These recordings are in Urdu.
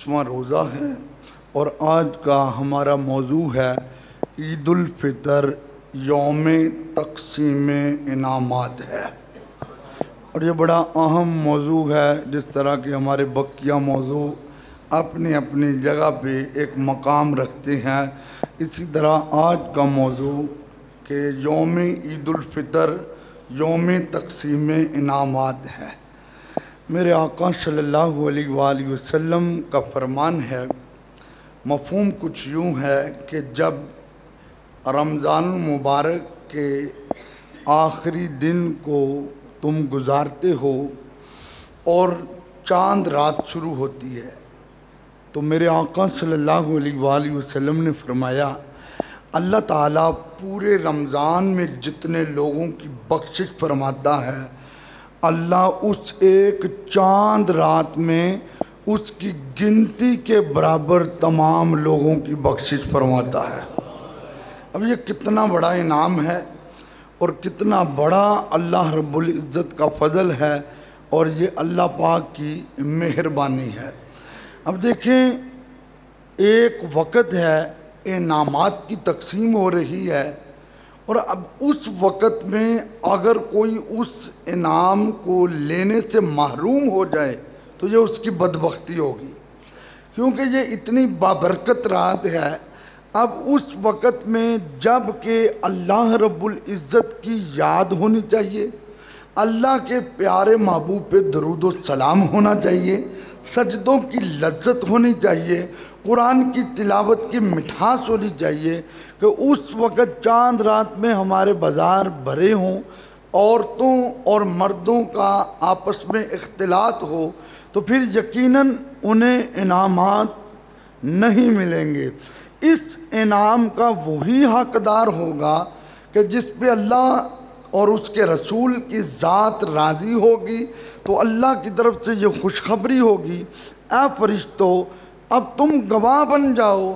25واں روزہ ہے اور آج کا ہمارا موضوع ہے عید الفطر یوم تقسیم انعامات ہے، اور یہ بڑا اہم موضوع ہے۔ جس طرح کہ ہمارے بقیہ موضوع اپنی اپنی جگہ پہ ایک مقام رکھتے ہیں، اسی طرح آج کا موضوع کہ یوم عید الفطر یوم تقسیم انعامات ہے۔ میرے آقا صلی اللہ علیہ وآلہ وسلم کا فرمان ہے، مفہوم کچھ یوں ہے کہ جب رمضان المبارک کے آخری دن کو تم گزارتے ہو اور چاند رات شروع ہوتی ہے تو میرے آقا صلی اللہ علیہ وآلہ وسلم نے فرمایا اللہ تعالیٰ پورے رمضان میں جتنے لوگوں کی بخشش فرماتا ہے، اللہ اس ایک چاند رات میں اس کی گنتی کے برابر تمام لوگوں کی بخشش فرماتا ہے۔ اب یہ کتنا بڑا انعام ہے اور کتنا بڑا اللہ رب العزت کا فضل ہے، اور یہ اللہ پاک کی مہربانی ہے۔ اب دیکھیں، ایک وقت ہے انعامات کی تقسیم ہو رہی ہے، اور اب اس وقت میں اگر کوئی اس انعام کو لینے سے محروم ہو جائے تو یہ اس کی بدبختی ہوگی، کیونکہ یہ اتنی بابرکت رات ہے۔ اب اس وقت میں جب کہ اللہ رب العزت کی یاد ہونی چاہیے، اللہ کے پیارے محبوب پہ درود و سلام ہونا چاہیے، سجدوں کی لذت ہونی چاہیے، قرآن کی تلاوت کی مٹھاس ہونی چاہیے، کہ اس وقت چاند رات میں ہمارے بازار بھرے ہوں، عورتوں اور مردوں کا آپس میں اختلاط ہو، تو پھر یقیناً انہیں انعامات نہیں ملیں گے۔ اس انعام کا وہی حقدار ہوگا کہ جس پہ اللہ اور اس کے رسول کی ذات راضی ہوگی، تو اللہ کی طرف سے یہ خوشخبری ہوگی، اے فرشتو اب تم گواہ بن جاؤ،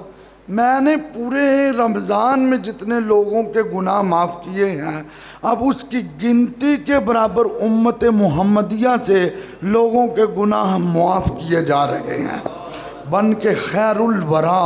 میں نے پورے رمضان میں جتنے لوگوں کے گناہ معاف کیے ہیں، اب اس کی گنتی کے برابر امت محمدیہ سے لوگوں کے گناہ معاف کیے جا رہے ہیں۔ بن کے خیر الورا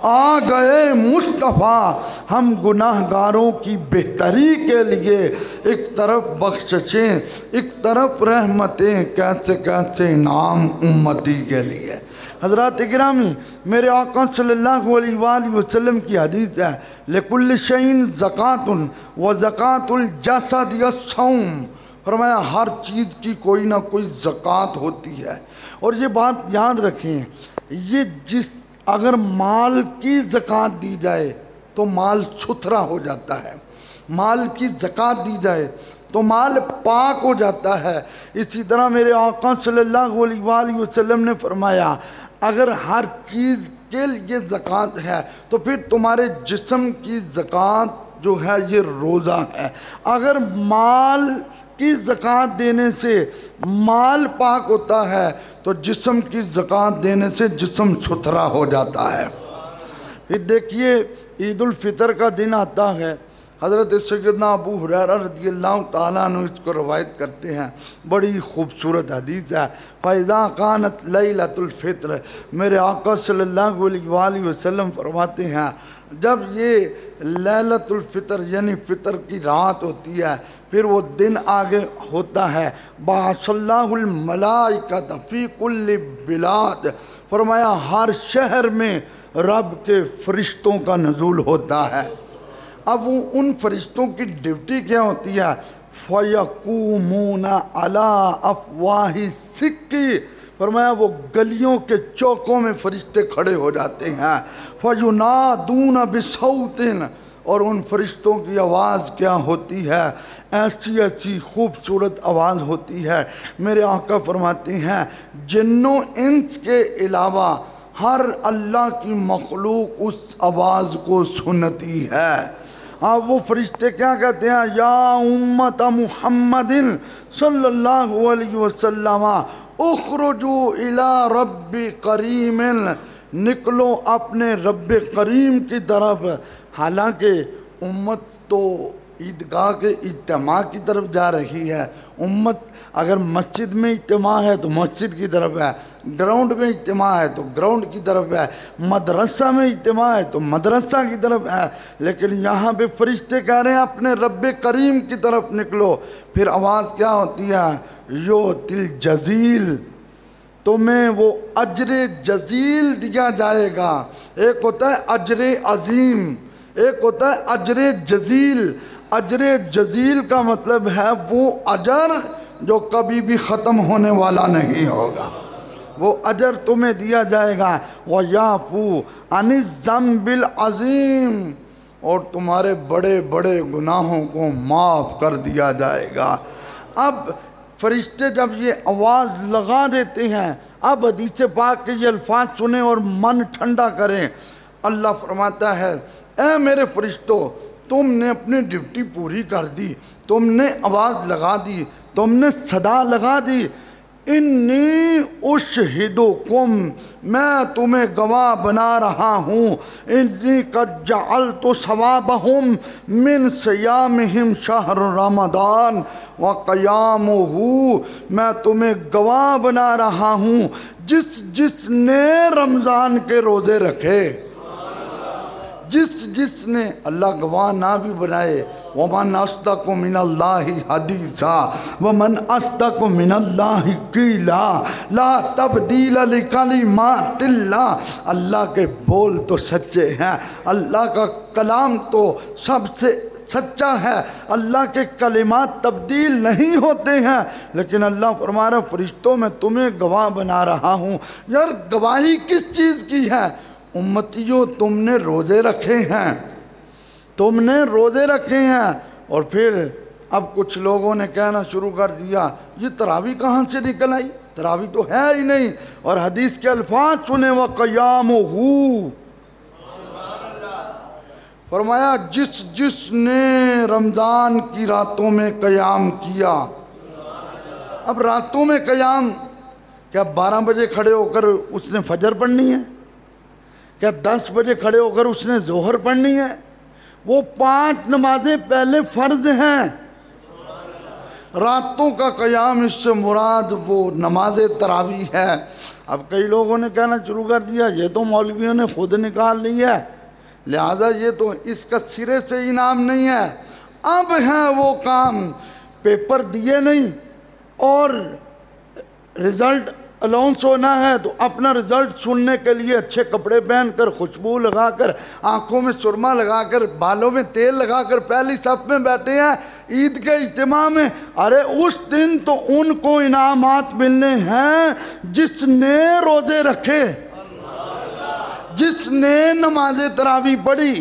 آ گئے مصطفیٰ، ہم گناہ گاروں کی بہتری کے لیے، ایک طرف بخششیں ایک طرف رحمتیں، کیسے کیسے انعام امتی کے لیے۔ حضرات گرامی، میرے آقا صلی اللہ علیہ وآلہ وسلم کی حدیث ہے، لِكُلِّ شَيْءٍ زَكَاةٌ وَزَكَاةُ الْجَسَدِ الصَّوْمُ، فرمایا ہر چیز کی کوئی نہ کوئی زکوٰۃ ہوتی ہے۔ اور یہ بات یاد رکھیں، یہ اگر مال کی زکوٰۃ دی جائے تو مال ستھرا ہو جاتا ہے، مال کی زکوٰۃ دی جائے تو مال پاک ہو جاتا ہے۔ اسی طرح میرے آقا صلی اللہ علیہ وآلہ وسلم نے فرمایا اگر ہر چیز کے لیے زکوٰۃ ہے تو پھر تمہارے جسم کی زکوٰۃ جو ہے یہ روزہ ہے۔ اگر مال کی زکوٰۃ دینے سے مال پاک ہوتا ہے تو جسم کی زکوٰۃ دینے سے جسم ستھرا ہو جاتا ہے۔ پھر دیکھیے عید الفطر کا دن آتا ہے، حضرت سیدنا ابو ہریرہ رضی اللہ تعالیٰ عنہ اس کو روایت کرتے ہیں، بڑی خوبصورت حدیث ہے۔ فَإِذَا كَانَتْ لَيْلَةُ الْفِطْرِ، میرے آقا صلی اللہ علیہ وآلہ وسلم فرماتے ہیں جب یہ لیلۃ الفطر یعنی فطر کی رات ہوتی ہے، پھر وہ دن آگے ہوتا ہے، بَعَثَ اللَّهُ الْمَلَائِكَةَ فِي كُلِّ بِلَادٍ، فرمایا ہر شہر میں رب کے فرشتوں کا نزول ہوتا ہے۔ اب وہ ان فرشتوں کی ڈیوٹی کیا ہوتی ہے؟ فَيَقُومُونَ عَلَىٰ أَفْوَاهِ السِّكِّ، فرمایا وہ گلیوں کے چوکوں میں فرشتے کھڑے ہو جاتے ہیں، فَيُنَادُونَ بِصَوْتٍ، اور ان فرشتوں کی آواز کیا ہوتی ہے؟ ایسی ایسی خوبصورت آواز ہوتی ہے۔ میرے آقا فرماتے ہیں جن و انس کے علاوہ ہر اللہ کی مخلوق اس آواز کو سنتی ہے۔ اب وہ فرشتے کیا کہتے ہیں؟ یا امت محمد صلی اللہ علیہ وسلم اخرجوا الی رب کریم، نکلو اپنے رب کریم کی طرف۔ حالانکہ امت تو عیدگاہ کے اجتماع کی طرف جا رہی ہے، امت اگر مسجد میں اجتماع ہے تو مسجد کی طرف ہے، گراؤنڈ میں اجتماع ہے تو گراؤنڈ کی طرف ہے، مدرسہ میں اجتماع ہے تو مدرسہ کی طرف ہے، لیکن یہاں پہ فرشتے کہہ رہے ہیں اپنے رب کریم کی طرف نکلو۔ پھر آواز کیا ہوتی ہے؟ یؤتی الجزیل، تمہیں وہ اجر جزیل دیا جائے گا۔ ایک ہوتا ہے اجر عظیم، ایک ہوتا ہے اجر جزیل۔ اجر جزیل کا مطلب ہے وہ اجر جو کبھی بھی ختم ہونے والا نہیں ہوگا، وہ اجر تمہیں دیا جائے گا۔ وَيَعْفُو عَنِ الذَّنبِ الْعَظِيمِ، اور تمہارے بڑے بڑے گناہوں کو معاف کر دیا جائے گا۔ اب فرشتے جب یہ آواز لگا دیتے ہیں، اب حدیث پاک کے یہ الفاظ سنیں اور من ٹھنڈا کریں۔ اللہ فرماتا ہے اے میرے فرشتوں، تم نے اپنی ڈیوٹی پوری کر دی، تم نے آواز لگا دی، تم نے صدا لگا دی۔ انی اشہدکم، میں تمہیں گواہ بنا رہا ہوں، انی قد جعلت ثوابہم من صیامہم شہر رمضان وقیامہ، میں تمہیں گواہ بنا رہا ہوں جس نے رمضان کے روزے رکھے، جس نے، اللہ گواہ نہ بھی بنائے، وَمَنْ أَصْدَقُ مِنَ اللَّهِ حَدِيثًا وَمَنْ أَصْدَقُ مِنَ اللَّهِ قِيلًا لَا تَبْدِيلَ لِكَلِمَاتِ اللَّهِ، اللہ کے بول تو سچے ہیں، اللہ کا کلام تو سب سے سچا ہے، اللہ کے کلمات تبدیل نہیں ہوتے ہیں، لیکن اللہ فرما رہا فرشتوں میں تمہیں گواہ بنا رہا ہوں۔ یار گواہی کس چیز کی ہے؟ امتیوں تم نے روزے رکھے ہیں، تم نے روزے رکھے ہیں۔ اور پھر اب کچھ لوگوں نے کہنا شروع کر دیا یہ تراویح کہاں سے نکل آئی، تراویح تو ہے ہی نہیں۔ اور حدیث کے الفاظ سنیں وَقَيَامُهُ، فرمایا جس نے رمضان کی راتوں میں قیام کیا۔ اب راتوں میں قیام، کیا 12 بجے کھڑے ہو کر اس نے فجر پڑھنی ہے؟ کیا 10 بجے کھڑے ہو کر اس نے ظہر پڑھنی ہے؟ وہ 5 نمازیں پہلے فرض ہیں۔ راتوں کا قیام اس سے مراد وہ نماز تراویح ہے۔ اب کئی لوگوں نے کہنا شروع کر دیا یہ تو مولویوں نے خود نکال لی ہے، لہذا یہ تو اس کا سرے سے انعام نہیں ہے۔ اب ہیں وہ کام، پیپر دیے نہیں اور رزلٹ الاؤنس ہونا ہے تو اپنا رزلٹ سننے کے لیے اچھے کپڑے پہن کر، خوشبو لگا کر، آنکھوں میں سرما لگا کر، بالوں میں تیل لگا کر پہلی صف میں بیٹھے ہیں عید کے اجتماع میں۔ ارے اس دن تو ان کو انعامات ملنے ہیں جس نے روزے رکھے، جس نے نماز تراویح پڑھی۔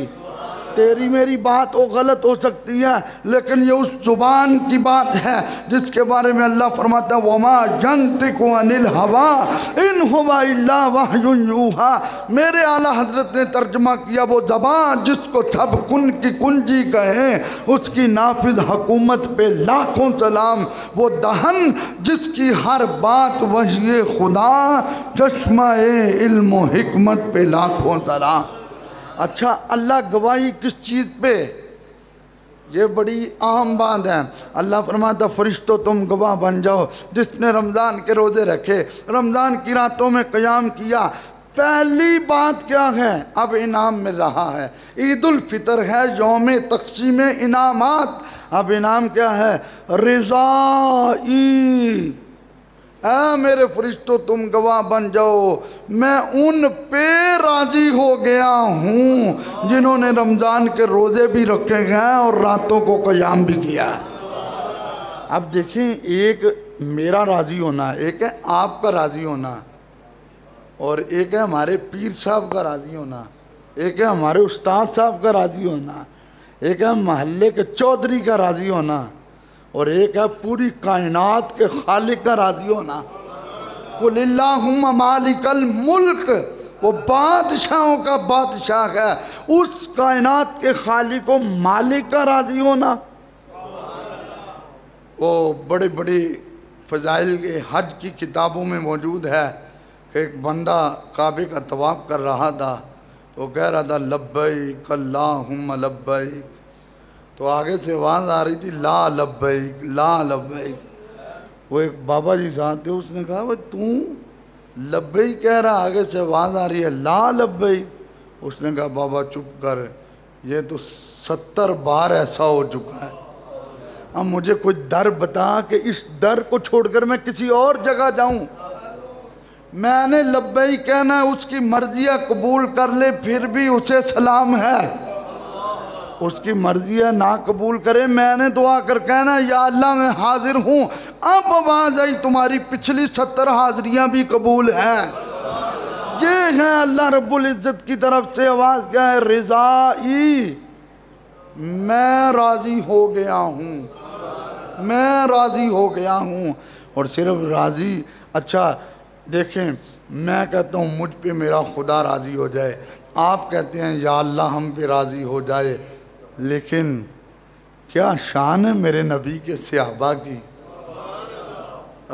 تیری میری بات وہ غلط ہو سکتی ہے، لیکن یہ اس زبان کی بات ہے جس کے بارے میں اللہ فرماتا ہے وَمَا يَنْطِقُ عَنِ الْهَوَىٰ إِنْ هُوَ إِلَّا وَحْيٌ يُوحَىٰ۔ میرے اعلیٰ حضرت نے ترجمہ کیا وہ زبان جس کو سب کن کی کنجی کہیں، اس کی نافذ حکومت پہ لاکھوں سلام، وہ دہن جس کی ہر بات وحی خدا، چشمہ علم و حکمت پہ لاکھوں سلام۔ اچھا اللہ گواہی کس چیز پہ؟ یہ بڑی عام بات ہے۔ اللہ فرماتا فرشتوں تم گواہ بن جاؤ جس نے رمضان کے روزے رکھے، رمضان کی راتوں میں قیام کیا۔ پہلی بات کیا ہے؟ اب انعام مل رہا ہے، عید الفطر ہے، یوم تقسیم انعامات۔ اب انعام کیا ہے؟ رضائی، اے میرے فرشتوں تم گواہ بن جاؤ میں ان پہ راضی ہو گیا ہوں جنہوں نے رمضان کے روزے بھی رکھے ہیں اور راتوں کو قیام بھی کیا۔ اب دیکھیں ایک میرا راضی ہونا، ایک ہے آپ کا راضی ہونا، اور ایک ہے ہمارے پیر صاحب کا راضی ہونا، ایک ہے ہمارے استاد صاحب کا راضی ہونا، ایک ہے محلے کے چودھری کا راضی ہونا، اور ایک ہے پوری کائنات کے خالق کا راضی ہونا۔ قُلِ اللَّهُمَّ مَالِكَ الْمُلْكِ، وہ بادشاہوں کا بادشاہ ہے، اس کائنات کے خالق و مالک کا راضی ہونا۔ وہ بڑے بڑے فضائل کے حج کی کتابوں میں موجود ہے کہ ایک بندہ کعبے کا طواف کر رہا تھا تو کہہ رہا تھا لبیک اللہم لبیک، تو آگے سے آواز آ رہی تھی لا لبیک لا لبیک۔ وہ ایک بابا جی صاحب تھے، اس نے کہا وہ لبئی کہہ رہا، آگے سے آواز آ رہی ہے لا لبئی. اس نے کہا بابا چپ کر، یہ تو 70 بار ایسا ہو چکا ہے. اب مجھے کوئی در بتا کہ اس در کو چھوڑ کر میں کسی اور جگہ جاؤں. میں نے لبئی کہنا ہے، اس کی مرضی ہے قبول کر لے پھر بھی اسے سلام ہے. اس کی مرضی ہے نہ قبول کرے، میں نے دعا کر کہنا ہے یا اللہ میں حاضر ہوں. اب آواز آئی تمہاری پچھلی 70 حاضریاں بھی قبول ہیں. یہ ہے اللہ رب العزت کی طرف سے آواز، کیا ہے؟ رضائی، میں راضی ہو گیا ہوں، میں راضی ہو گیا ہوں. اور صرف راضی، اچھا دیکھیں، میں کہتا ہوں مجھ پہ میرا خدا راضی ہو جائے، آپ کہتے ہیں یا اللہ ہم پہ راضی ہو جائے، لیکن کیا شان ہے میرے نبی کے صحابہ کی.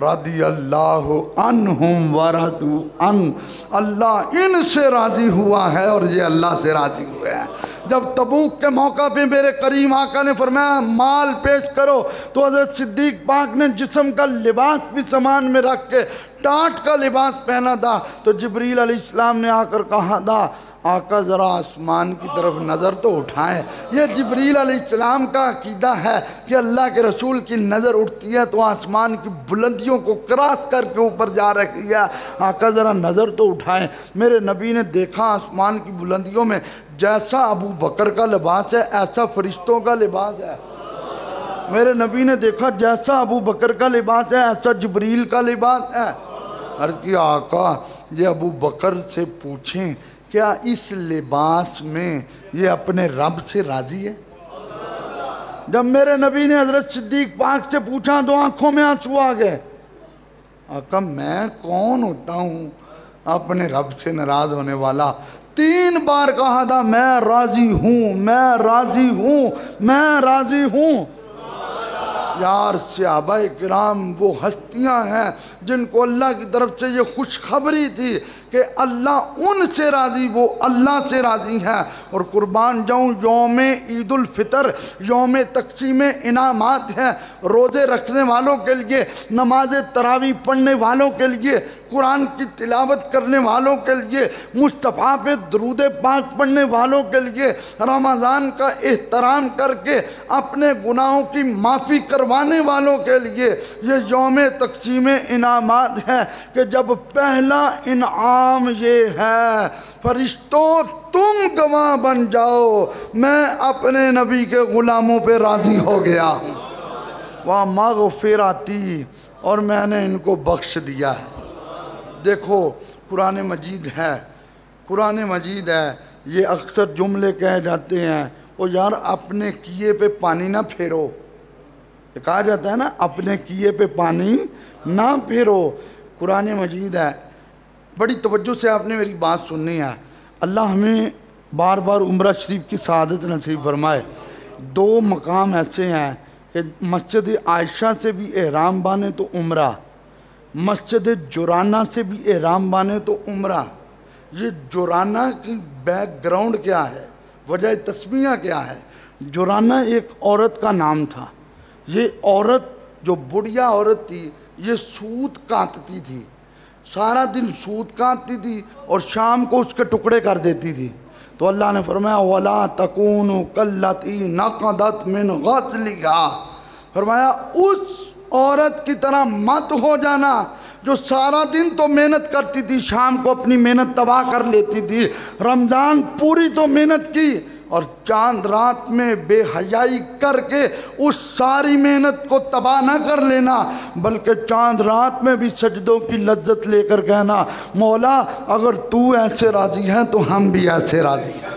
رضی اللہ عنہم ورضوا عنہ، اللہ ان سے راضی ہوا ہے اور یہ اللہ سے راضی ہوئے ہیں. جب تبوک کے موقع پہ میرے کریم آقا نے فرمایا مال پیش کرو، تو حضرت صدیق پاک نے جسم کا لباس بھی سامان میں رکھ کے ٹاٹ کا لباس پہنا تھا. تو جبریل علیہ السلام نے آ کر کہا تھا آقا ذرا آسمان کی طرف نظر تو اٹھائیں. یہ جبریل علیہ السلام کا عقیدہ ہے کہ اللہ کے رسول کی نظر اٹھتی ہے تو آسمان کی بلندیوں کو کراس کر کے اوپر جا رہی ہے. آقا ذرا نظر تو اٹھائیں. میرے نبی نے دیکھا آسمان کی بلندیوں میں جیسا ابو بکر کا لباس ہے ایسا فرشتوں کا لباس ہے. میرے نبی نے دیکھا جیسا ابو بکر کا لباس ہے ایسا جبریل کا لباس ہے. عرض کیا آقا یہ ابو بکر سے پوچھیں کیا اس لباس میں یہ اپنے رب سے راضی ہے؟ جب میرے نبی نے حضرت صدیق پاک سے پوچھا تو آنکھوں میں آنسو آ گئے. آقا میں کون ہوتا ہوں اپنے رب سے ناراض ہونے والا؟ 3 بار کہا تھا میں راضی ہوں، میں راضی ہوں، میں راضی ہوں. یار صحابہ کرام وہ ہستیاں ہیں جن کو اللہ کی طرف سے یہ خوشخبری تھی کہ اللہ ان سے راضی، وہ اللہ سے راضی ہیں. اور قربان جاؤں یوم عید الفطر یوم تقسیم انعامات ہے. روزے رکھنے والوں کے لیے، نماز تراویح پڑھنے والوں کے لیے، قرآن کی تلاوت کرنے والوں کے لیے، مصطفیٰ پہ درود پاک پڑھنے والوں کے لیے، رمضان کا احترام کر کے اپنے گناہوں کی معافی کروانے والوں کے لیے یہ یوم تقسیم انعامات ہے کہ جب پہلا انعام یہ ہے فرشتوں تم گواہ بن جاؤ میں اپنے نبی کے غلاموں پہ راضی ہو گیا ہوں. وَمَغْفِرَتِي، اور میں نے ان کو بخش دیا ہے. دیکھو قرآن مجید ہے، قرآن مجید ہے. یہ اکثر جملے کہے جاتے ہیں وہ یار اپنے کیے پہ پانی نہ پھیرو. یہ کہا جاتا ہے نا اپنے کیے پہ پانی نہ پھیرو. قرآن مجید ہے. بڑی توجہ سے آپ نے میری بات سننی ہے. اللہ ہمیں بار بار عمرہ شریف کی سعادت نصیب فرمائے. 2 مقام ایسے ہیں کہ مسجد عائشہ سے بھی احرام بانے تو عمرہ، مسجد جورانہ سے بھی احرام بانے تو عمرہ. یہ جورانہ کی بیک گراؤنڈ کیا ہے، وجہ تسمیہ کیا ہے؟ جورانہ ایک عورت کا نام تھا. یہ عورت جو بڑھیا عورت تھی یہ سوت کاٹتی تھی، سارا دن سوت کاٹتی تھی اور شام کو اس کے ٹکڑے کر دیتی تھی. تو اللہ نے فرمایا وَلَا تَكُونُوا كَالَّتِي نَقَضَتْ مِنْ غَزْلِهَا، فرمایا اس عورت کی طرح مت ہو جانا جو سارا دن تو محنت کرتی تھی، شام کو اپنی محنت تباہ کر لیتی تھی. رمضان پوری تو محنت کی اور چاند رات میں بے حیائی کر کے اس ساری محنت کو تباہ نہ کر لینا، بلکہ چاند رات میں بھی سجدوں کی لذت لے کر کہنا مولا اگر تو ایسے راضی ہے تو ہم بھی ایسے راضی ہیں.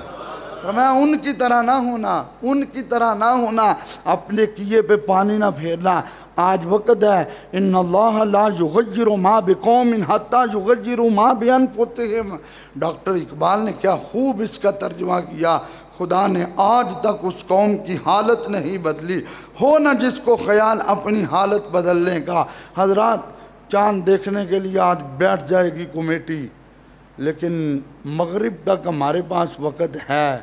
میں ان کی طرح نہ ہونا، ان کی طرح نہ ہونا، اپنے کیے پہ پانی نہ پھیرنا. آج وقت ہے ان اللہ لا یغیر ما بقوم حتی یغیروا ما بانفسہم. ڈاکٹر اقبال نے کیا خوب اس کا ترجمہ کیا. خدا نے آج تک اس قوم کی حالت نہیں بدلی، ہو نہ جس کو خیال اپنی حالت بدلنے کا. حضرات چاند دیکھنے کے لیے آج بیٹھ جائے گی کمیٹی، لیکن مغرب تک ہمارے پاس وقت ہے.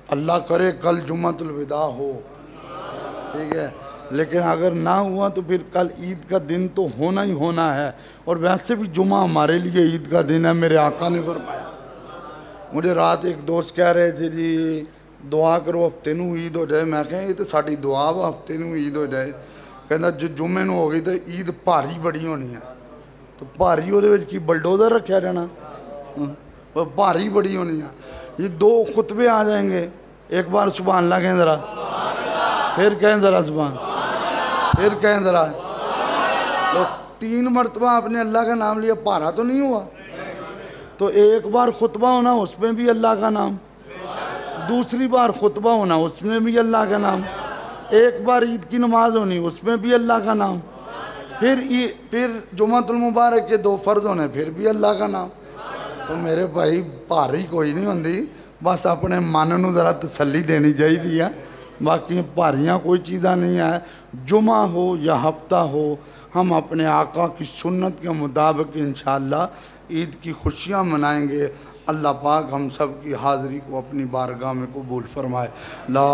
اللہ کرے کل جمعۃ الوداع ہو، ٹھیک ہے. لیکن اگر نہ ہوا تو پھر کل عید کا دن تو ہونا ہی ہونا ہے، اور ویسے بھی جمعہ ہمارے لیے عید کا دن ہے، میرے آقا نے فرمایا۔ مجھے رات ایک دوست کہہ رہے تھے جی دعا کرو ہفتے نو عید ہو جائے، میں کہا یہ تو ساڑی دعا وا ہفتے نو عید ہو جائے، کہنا جو جمعے نو ہو گئی تو عید بھاری بڑی ہونی ہے، تو بھاری وہ کی بلڈوزر رکھا جانا، وہ بھاری بڑی ہونی ہے۔ یہ 2 خطبے آ جائیں گے، ایک بار سبحان اللہ کہیں ذرا، پھر کہیں ذرا سبحان، پھر کہیں ذرا، تو 3 مرتبہ آپ نے اللہ کا نام لیا، بھارا تو نہیں ہوا؟ تو ایک بار خطبہ ہونا اس میں بھی اللہ کا نام، دوسری بار خطبہ ہونا اس میں بھی اللہ کا نام، ایک بار عید کی نماز ہونی اس میں بھی اللہ کا نام، پھر جمعۃ المبارک کے 2 فرض ہونے پھر بھی اللہ کا نام۔ تو میرے بھائی بھاری کوئی نہیں ہوندی، بس اپنے من نو ذرا تسلی دینی چاہیے، باقی بھاریاں کوئی چیزاں نہیں ہے۔ جمعہ ہو یا ہفتہ ہو، ہم اپنے آقا کی سنت کے مطابق انشاءاللہ عید کی خوشیاں منائیں گے۔ اللہ پاک ہم سب کی حاضری کو اپنی بارگاہ میں قبول فرمائے۔ لا